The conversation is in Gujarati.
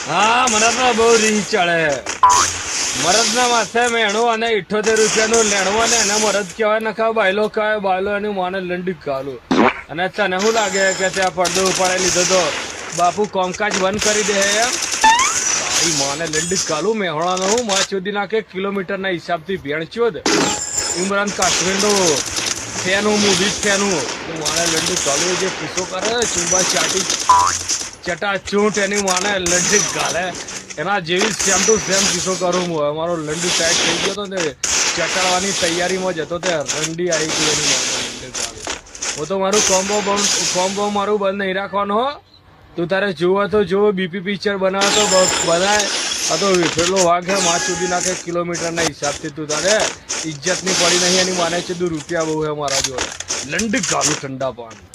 હા મને તો બહુ રીહ ચડે. મરદના માથે મેણું અને 78 રૂપિયાનું લેણું અને એને મરદ કહેવાય નખા બાયલો કહેવાય બાયલો એની માને લંડી ગાલું. અને તને શું લાગે કે ત્યાં પડદો ઉપાડી લીધો તો બાપુ કોમકાજ બંધ કરી દે એમ? તારી માને લંડી ગાલું મેહોણાનો હું માં ચોદી નાખે કિલોમીટરના હિસાબથી ભેણચ્યો જ. ઇમરાન કાશ્મીરનું ફેન હું બીજ ફેન હું માને લંડી ગાલું જે કિસ્સો કરે ચુંબા ચાટી ચટાચૂંટ એની માને લંડી ગાલે એના જેવી સેમ ટુ સેમ કિસ્સો કરું હું. અમારો લંડુ ટાઈટ થઈ ગયો હતો ને ચટાડવાની તૈયારીમાં જતો તે રંડી આવી ગઈ એની માને લંડી ગાલું. હું તો મારું કોમ્બો મારું બંધ નહીં રાખવાનું હો. તું તારે જોવો તો જોવો બીપી પિક્ચર બનાવે તો બનાય. આ તો વિફરેલો વાઘ હે માં સુધી નાખે કિલોમીટરના હિસાબથી. તું તારે ઇજ્જતની પડી નહીં એની માને છે 2 રૂપિયા બહુ હે મારા જોડે. લંડી ગાલું ઠંડા પાણી.